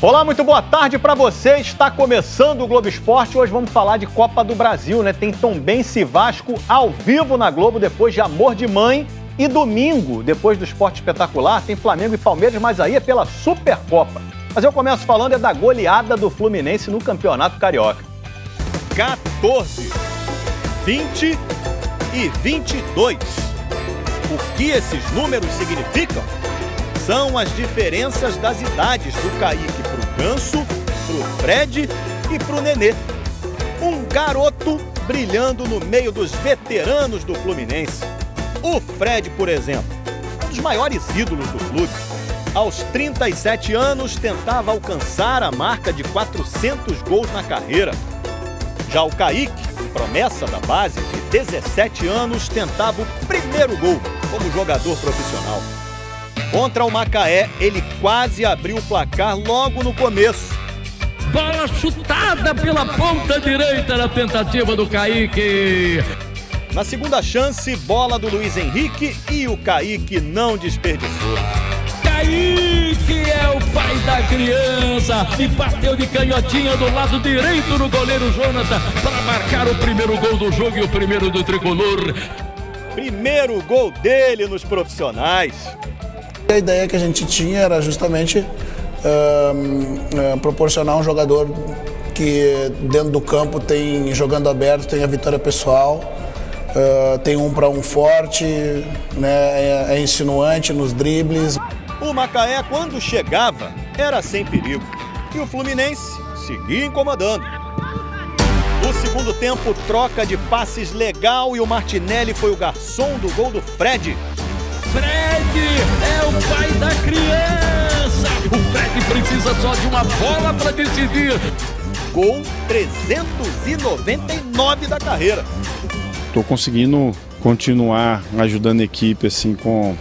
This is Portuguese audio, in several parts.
Olá, muito boa tarde para você. Está começando o Globo Esporte. Hoje vamos falar de Copa do Brasil, né? Tem Tombense e Vasco ao vivo na Globo depois de Amor de Mãe. E domingo, depois do Esporte Espetacular, tem Flamengo e Palmeiras, mas aí é pela Supercopa. Mas eu começo falando da goleada do Fluminense no Campeonato Carioca. 14, 20 e 22. O que esses números significam? São as diferenças das idades do Kaique pro Ganso, pro Fred e pro Nenê. Um garoto brilhando no meio dos veteranos do Fluminense. O Fred, por exemplo, um dos maiores ídolos do clube. Aos 37 anos, tentava alcançar a marca de 400 gols na carreira. Já o Kaique, promessa da base, de 17 anos, tentava o primeiro gol como jogador profissional. Contra o Macaé, ele quase abriu o placar logo no começo. Bola chutada pela ponta direita na tentativa do Kaique. Na segunda chance, bola do Luiz Henrique e o Kaique não desperdiçou. Kaique é o pai da criança e bateu de canhotinha do lado direito no goleiro Jonathan para marcar o primeiro gol do jogo e o primeiro do tricolor. Primeiro gol dele nos profissionais. A ideia que a gente tinha era justamente proporcionar um jogador que dentro do campo tem, jogando aberto, tem a vitória pessoal, tem um para um forte, né, é insinuante nos dribles. O Macaé, quando chegava, era sem perigo. E o Fluminense seguia incomodando. No segundo tempo, troca de passes legal e o Martinelli foi o garçom do gol do Fred. Fred é o pai da criança. O Fred precisa só de uma bola para decidir. Gol 399 da carreira. Estou conseguindo continuar ajudando a equipe assim com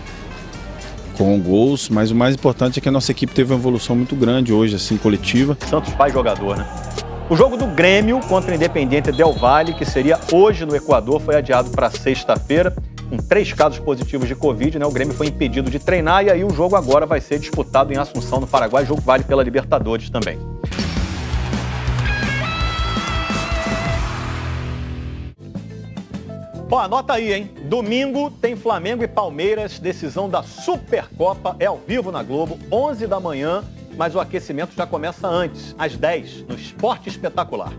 gols, mas o mais importante é que a nossa equipe teve uma evolução muito grande hoje, assim, coletiva. Santos pai jogador, né? O jogo do Grêmio contra o Independiente Del Valle, que seria hoje no Equador, foi adiado para sexta-feira. Com 3 casos positivos de Covid, né? O Grêmio foi impedido de treinar e aí o jogo agora vai ser disputado em Assunção, no Paraguai. O jogo vale pela Libertadores também. Bom, anota aí, hein? Domingo tem Flamengo e Palmeiras, decisão da Supercopa, é ao vivo na Globo, 11 da manhã, mas o aquecimento já começa antes, às 10, no Esporte Espetacular.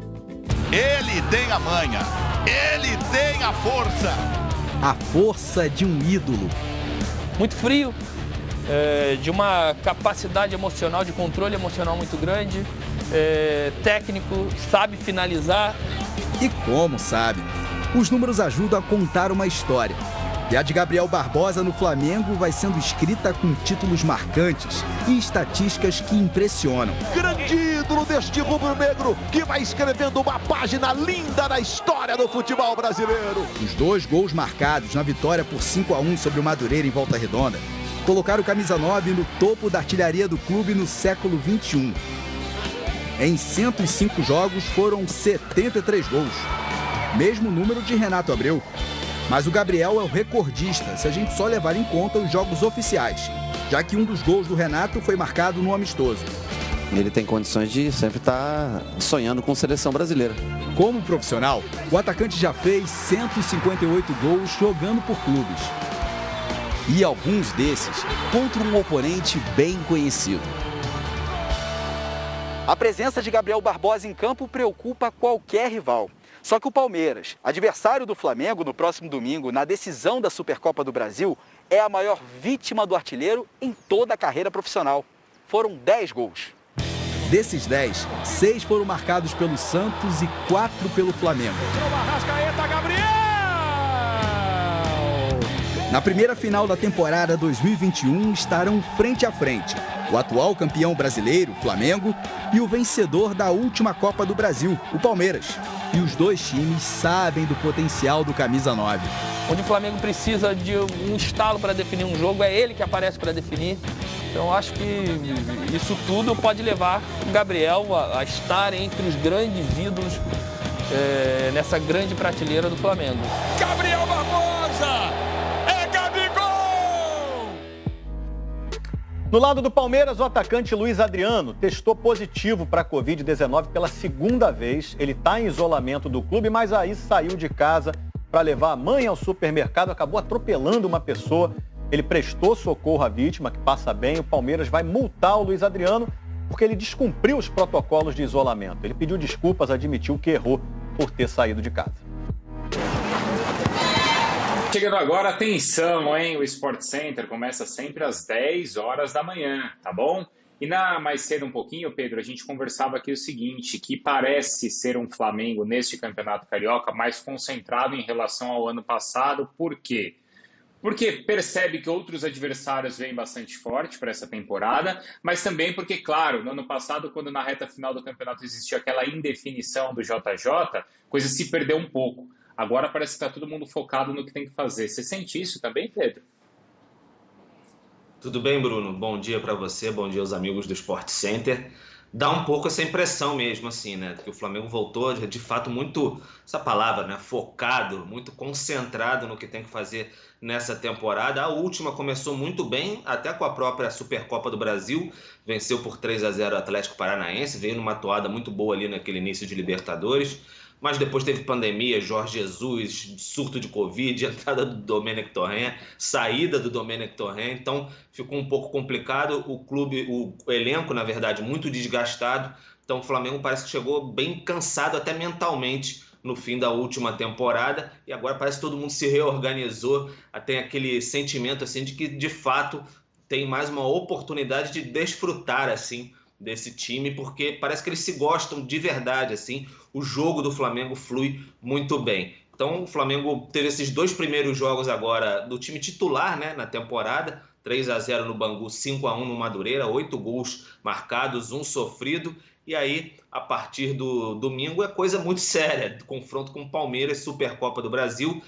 Ele tem a manha, ele tem a força. A força de um ídolo. Muito frio, de uma capacidade emocional, de controle emocional muito grande, técnico, sabe finalizar. E como sabe, os números ajudam a contar uma história. E a de Gabriel Barbosa no Flamengo vai sendo escrita com títulos marcantes e estatísticas que impressionam. Grande ídolo deste rubro-negro que vai escrevendo uma página linda na história do futebol brasileiro. Os 2 gols marcados na vitória por 5-1 sobre o Madureira em Volta Redonda colocaram o Camisa 9 no topo da artilharia do clube no século XXI. Em 105 jogos foram 73 gols. Mesmo número de Renato Abreu. Mas o Gabriel é o recordista, se a gente só levar em conta os jogos oficiais, já que um dos gols do Renato foi marcado no amistoso. Ele tem condições de sempre estar sonhando com seleção brasileira. Como profissional, o atacante já fez 158 gols jogando por clubes. E alguns desses contra um oponente bem conhecido. A presença de Gabriel Barbosa em campo preocupa qualquer rival. Só que o Palmeiras, adversário do Flamengo no próximo domingo na decisão da Supercopa do Brasil, é a maior vítima do artilheiro em toda a carreira profissional. Foram 10 gols. Desses 10, 6 foram marcados pelo Santos e 4 pelo Flamengo. Na primeira final da temporada 2021 estarão frente a frente o atual campeão brasileiro, Flamengo, e o vencedor da última Copa do Brasil, o Palmeiras. E os 2 times sabem do potencial do Camisa 9. Onde o Flamengo precisa de um estalo para definir um jogo, é ele que aparece para definir. Então acho que isso tudo pode levar o Gabriel a estar entre os grandes ídolos nessa grande prateleira do Flamengo. Gabriel Barbosa! É Gabigol! No lado do Palmeiras, o atacante Luiz Adriano testou positivo para a Covid-19 pela segunda vez. Ele está em isolamento do clube, mas aí saiu de casa para levar a mãe ao supermercado, acabou atropelando uma pessoa. Ele prestou socorro à vítima, que passa bem. O Palmeiras vai multar o Luiz Adriano porque ele descumpriu os protocolos de isolamento. Ele pediu desculpas, admitiu que errou por ter saído de casa. Chegando agora, atenção, hein? O Sport Center começa sempre às 10 horas da manhã, tá bom? E mais cedo um pouquinho, Pedro, a gente conversava aqui o seguinte, que parece ser um Flamengo neste Campeonato Carioca mais concentrado em relação ao ano passado. Por quê? Porque percebe que outros adversários vêm bastante forte para essa temporada, mas também porque, claro, no ano passado, quando na reta final do campeonato existia aquela indefinição do JJ, coisa se perdeu um pouco. Agora parece que está todo mundo focado no que tem que fazer. Você sente isso também, Pedro? Tudo bem, Bruno? Bom dia para você, bom dia aos amigos do Sport Center. Dá um pouco essa impressão mesmo, assim, né? Que o Flamengo voltou, de fato, muito, essa palavra, né? Focado, muito concentrado no que tem que fazer nessa temporada. A última começou muito bem, até com a própria Supercopa do Brasil. Venceu por 3-0 o Atlético Paranaense, veio numa toada muito boa ali naquele início de Libertadores. Mas depois teve pandemia, Jorge Jesus, surto de Covid, entrada do Domenech Torrent, saída do Domenech Torrent, então ficou um pouco complicado. O clube, o elenco, na verdade, muito desgastado. Então o Flamengo parece que chegou bem cansado até mentalmente no fim da última temporada e agora parece que todo mundo se reorganizou, tem aquele sentimento assim de que de fato tem mais uma oportunidade de desfrutar assim desse time, porque parece que eles se gostam de verdade, assim, o jogo do Flamengo flui muito bem. Então o Flamengo teve esses 2 primeiros jogos agora do time titular, né, na temporada, 3-0 no Bangu, 5-1 no Madureira, 8 gols marcados, 1 sofrido, e aí a partir do domingo é coisa muito séria, confronto com o Palmeiras, Supercopa do Brasil.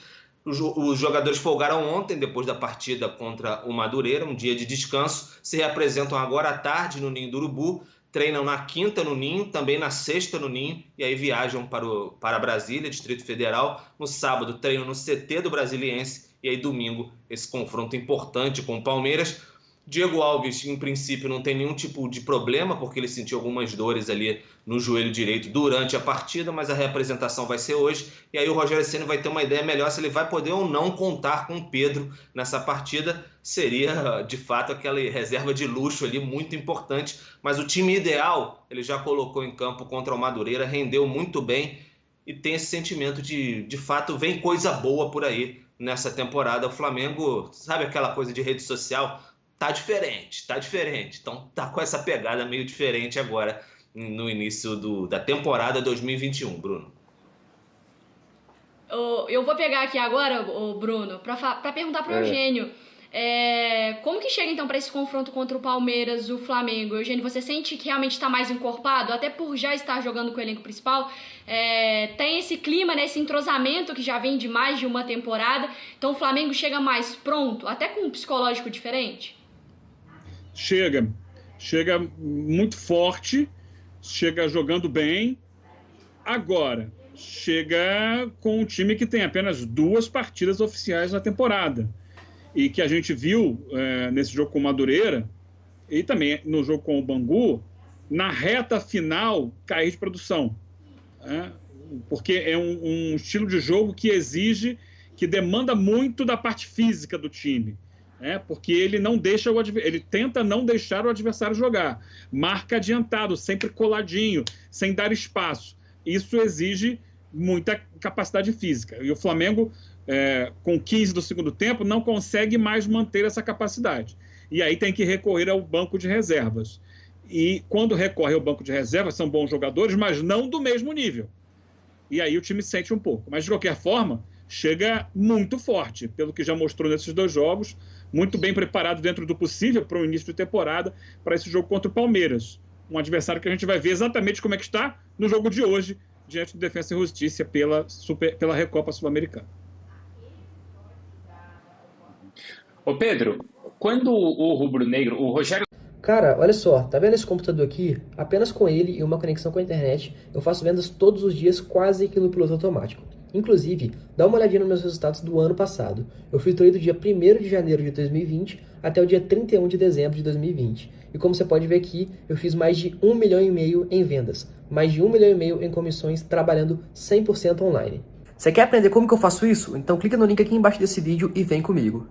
Os jogadores folgaram ontem, depois da partida contra o Madureira, um dia de descanso, se reapresentam agora à tarde no Ninho do Urubu, treinam na quinta no Ninho, também na sexta no Ninho, e aí viajam para Brasília, Distrito Federal. No sábado treinam no CT do Brasiliense, e aí domingo esse confronto importante com o Palmeiras. Diego Alves, em princípio, não tem nenhum tipo de problema, porque ele sentiu algumas dores ali no joelho direito durante a partida, mas a reapresentação vai ser hoje. E aí o Rogério Ceni vai ter uma ideia melhor se ele vai poder ou não contar com o Pedro nessa partida. Seria, de fato, aquela reserva de luxo ali, muito importante. Mas o time ideal, ele já colocou em campo contra o Madureira, rendeu muito bem e tem esse sentimento de fato, vem coisa boa por aí nessa temporada. O Flamengo, sabe aquela coisa de rede social? Tá diferente. Então tá com essa pegada meio diferente agora no início da temporada 2021, Bruno. Eu vou pegar aqui agora, Bruno, para perguntar para o Eugênio. Como que chega então para esse confronto contra o Palmeiras, o Flamengo? Eugênio, você sente que realmente está mais encorpado, até por já estar jogando com o elenco principal? Tem esse clima, né, esse entrosamento que já vem de mais de uma temporada, então o Flamengo chega mais pronto, até com um psicológico diferente? Chega muito forte, chega jogando bem. Agora, chega com um time que tem apenas 2 partidas oficiais na temporada. E que a gente viu nesse jogo com o Madureira e também no jogo com o Bangu, na reta final, cair de produção. Porque é um estilo de jogo que demanda muito da parte física do time. Porque ele ele tenta não deixar o adversário jogar. Marca adiantado, sempre coladinho, sem dar espaço. Isso exige muita capacidade física. E o Flamengo, com 15 do segundo tempo, não consegue mais manter essa capacidade. E aí tem que recorrer ao banco de reservas. E quando recorre ao banco de reservas, são bons jogadores, mas não do mesmo nível. E aí o time sente um pouco. Mas, de qualquer forma, chega muito forte, pelo que já mostrou nesses 2 jogos, muito bem preparado dentro do possível para o início de temporada, para esse jogo contra o Palmeiras. Um adversário que a gente vai ver exatamente como é que está no jogo de hoje, diante do Defensa e Justiça pela Recopa Sul-Americana. Ô Pedro, quando o rubro-negro, o Rogério... Cara, olha só, tá vendo esse computador aqui? Apenas com ele e uma conexão com a internet, eu faço vendas todos os dias quase que no piloto automático. Inclusive, dá uma olhadinha nos meus resultados do ano passado. Eu filtrei do dia 1º de janeiro de 2020 até o dia 31 de dezembro de 2020. E como você pode ver aqui, eu fiz mais de 1,5 milhão em vendas, mais de 1,5 milhão em comissões, trabalhando 100% online. Você quer aprender como que eu faço isso? Então clica no link aqui embaixo desse vídeo e vem comigo.